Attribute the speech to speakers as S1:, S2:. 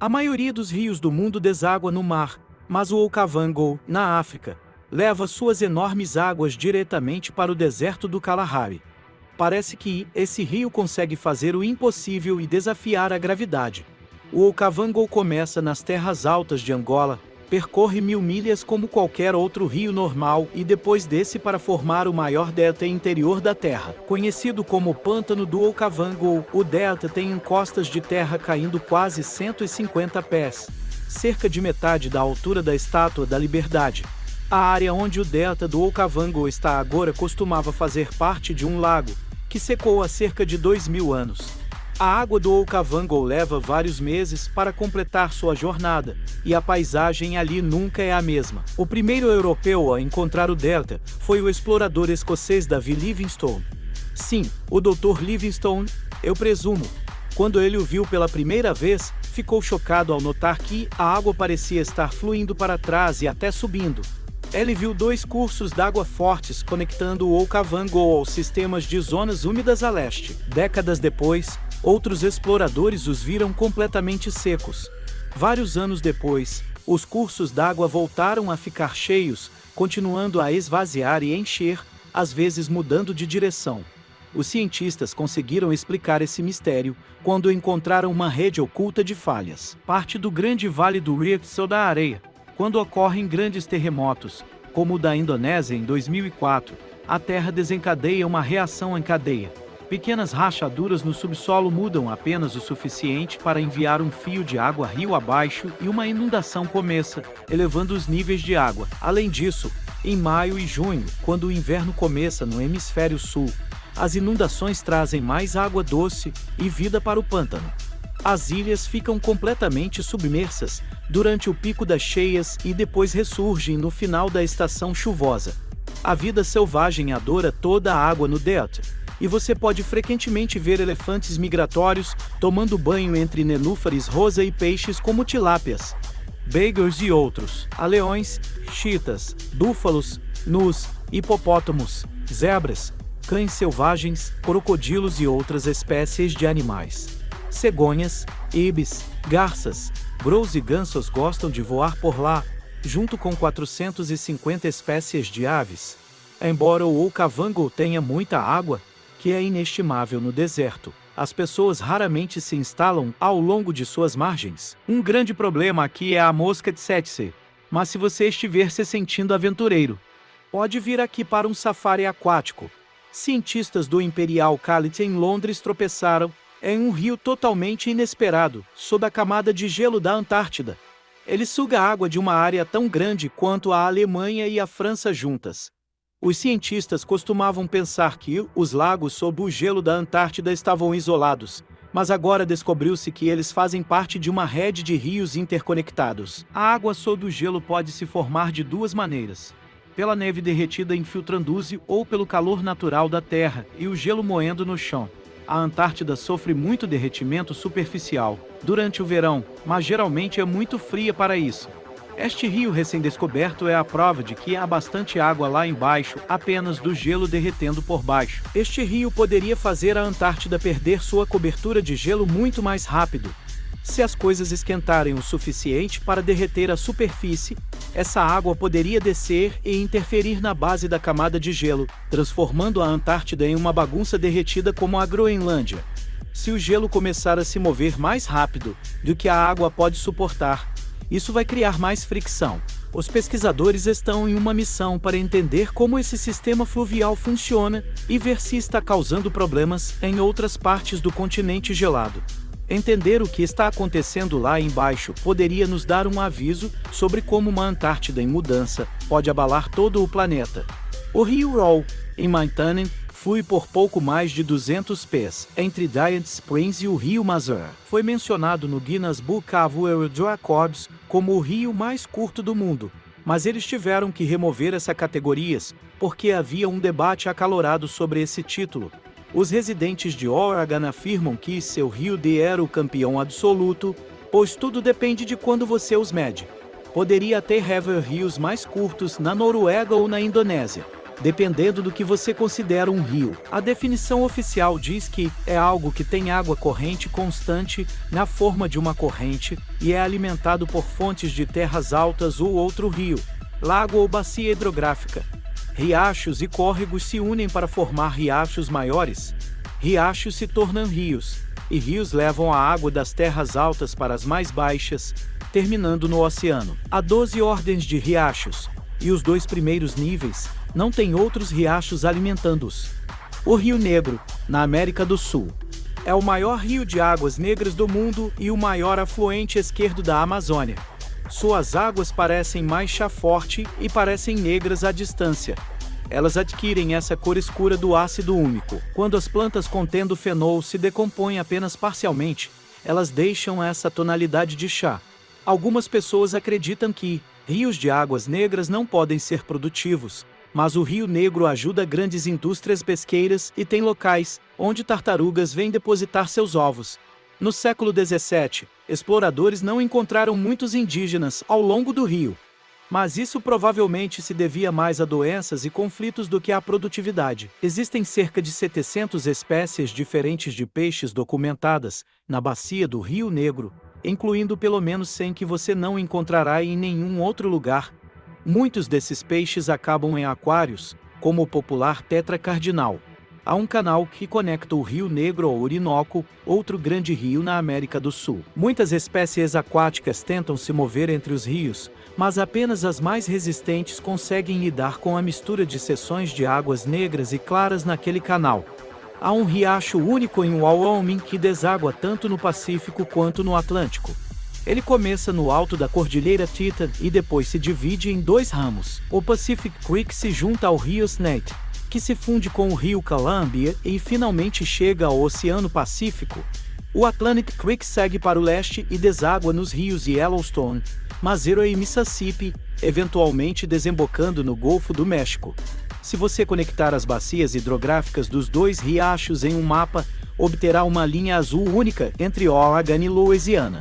S1: A maioria dos rios do mundo deságua no mar, mas o Okavango, na África, leva suas enormes águas diretamente para o deserto do Kalahari. Parece que esse rio consegue fazer o impossível e desafiar a gravidade. O Okavango começa nas terras altas de Angola, percorre 1000 milhas como qualquer outro rio normal e depois desce para formar o maior delta interior da Terra. Conhecido como Pântano do Okavango, o delta tem encostas de terra caindo quase 150 pés, cerca de metade da altura da Estátua da Liberdade. A área onde o delta do Okavango está agora costumava fazer parte de um lago, que secou há cerca de 2000 anos. A água do Okavango leva vários meses para completar sua jornada, e a paisagem ali nunca é a mesma. O primeiro europeu a encontrar o delta foi o explorador escocês David Livingstone. Sim, o Dr. Livingstone, eu presumo. Quando ele o viu pela primeira vez, ficou chocado ao notar que a água parecia estar fluindo para trás e até subindo. Ele viu 2 cursos d'água fortes conectando o Okavango aos sistemas de zonas úmidas a leste. Décadas depois, outros exploradores os viram completamente secos. Vários anos depois, os cursos d'água voltaram a ficar cheios, continuando a esvaziar e encher, às vezes mudando de direção. Os cientistas conseguiram explicar esse mistério quando encontraram uma rede oculta de falhas. Parte do grande vale do Rift ou da areia. Quando ocorrem grandes terremotos, como o da Indonésia em 2004, a Terra desencadeia uma reação em cadeia. Pequenas rachaduras no subsolo mudam apenas o suficiente para enviar um fio de água rio abaixo e uma inundação começa, elevando os níveis de água. Além disso, em maio e junho, quando o inverno começa no hemisfério sul, as inundações trazem mais água doce e vida para o pântano. As ilhas ficam completamente submersas durante o pico das cheias e depois ressurgem no final da estação chuvosa. A vida selvagem adora toda a água no delta, e você pode frequentemente ver elefantes migratórios tomando banho entre nenúfares rosa e peixes como tilápias, beagers e outros. Há leões, chitas, búfalos, nus, hipopótamos, zebras, cães selvagens, crocodilos e outras espécies de animais. Cegonhas, ibis, garças, grouse e gansos gostam de voar por lá, junto com 450 espécies de aves. Embora o Okavango tenha muita água, que é inestimável no deserto, as pessoas raramente se instalam ao longo de suas margens. Um grande problema aqui é a mosca tsetse, mas se você estiver se sentindo aventureiro, pode vir aqui para um safari aquático. Cientistas do Imperial College em Londres tropeçaram em um rio totalmente inesperado, sob a camada de gelo da Antártida. Ele suga água de uma área tão grande quanto a Alemanha e a França juntas. Os cientistas costumavam pensar que os lagos sob o gelo da Antártida estavam isolados, mas agora descobriu-se que eles fazem parte de uma rede de rios interconectados. A água sob o gelo pode se formar de 2 maneiras: pela neve derretida infiltrando-se ou pelo calor natural da Terra e o gelo moendo no chão. A Antártida sofre muito derretimento superficial durante o verão, mas geralmente é muito fria para isso. Este rio recém-descoberto é a prova de que há bastante água lá embaixo, apenas do gelo derretendo por baixo. Este rio poderia fazer a Antártida perder sua cobertura de gelo muito mais rápido. Se as coisas esquentarem o suficiente para derreter a superfície, essa água poderia descer e interferir na base da camada de gelo, transformando a Antártida em uma bagunça derretida como a Groenlândia. Se o gelo começar a se mover mais rápido do que a água pode suportar, isso vai criar mais fricção. Os pesquisadores estão em uma missão para entender como esse sistema fluvial funciona e ver se está causando problemas em outras partes do continente gelado. Entender o que está acontecendo lá embaixo poderia nos dar um aviso sobre como uma Antártida em mudança pode abalar todo o planeta. O rio Roll, em Mountain, flui por pouco mais de 200 pés, entre Giant Springs e o rio Mazur. Foi mencionado no Guinness Book of World Records como o rio mais curto do mundo, mas eles tiveram que remover essas categorias porque havia um debate acalorado sobre esse título. Os residentes de Oregon afirmam que seu rio era o campeão absoluto, pois tudo depende de quando você os mede. Poderia até haver rios mais curtos na Noruega ou na Indonésia, dependendo do que você considera um rio. A definição oficial diz que é algo que tem água corrente constante na forma de uma corrente e é alimentado por fontes de terras altas ou outro rio, lago ou bacia hidrográfica. Riachos e córregos se unem para formar riachos maiores. Riachos se tornam rios, e rios levam a água das terras altas para as mais baixas, terminando no oceano. Há 12 ordens de riachos, e os 2 primeiros níveis não têm outros riachos alimentando-os. O Rio Negro, na América do Sul, é o maior rio de águas negras do mundo e o maior afluente esquerdo da Amazônia. Suas águas parecem mais chá forte e parecem negras à distância. Elas adquirem essa cor escura do ácido úmico. Quando as plantas contendo fenol se decompõem apenas parcialmente, elas deixam essa tonalidade de chá. Algumas pessoas acreditam que rios de águas negras não podem ser produtivos, mas o Rio Negro ajuda grandes indústrias pesqueiras e tem locais onde tartarugas vêm depositar seus ovos. No século XVII, exploradores não encontraram muitos indígenas ao longo do rio, mas isso provavelmente se devia mais a doenças e conflitos do que à produtividade. Existem cerca de 700 espécies diferentes de peixes documentadas na bacia do Rio Negro, incluindo pelo menos 100 que você não encontrará em nenhum outro lugar. Muitos desses peixes acabam em aquários, como o popular tetra cardinal. Há um canal que conecta o Rio Negro ao Orinoco, outro grande rio na América do Sul. Muitas espécies aquáticas tentam se mover entre os rios, mas apenas as mais resistentes conseguem lidar com a mistura de seções de águas negras e claras naquele canal. Há um riacho único em Wyoming que deságua tanto no Pacífico quanto no Atlântico. Ele começa no alto da Cordilheira Teton e depois se divide em 2 ramos. O Pacific Creek se junta ao rio Snake, que se funde com o rio Columbia e finalmente chega ao Oceano Pacífico. O Atlantic Creek segue para o leste e deságua nos rios Yellowstone, Madeira e Mississippi, eventualmente desembocando no Golfo do México. Se você conectar as bacias hidrográficas dos 2 riachos em um mapa, obterá uma linha azul única entre Oregon e Louisiana.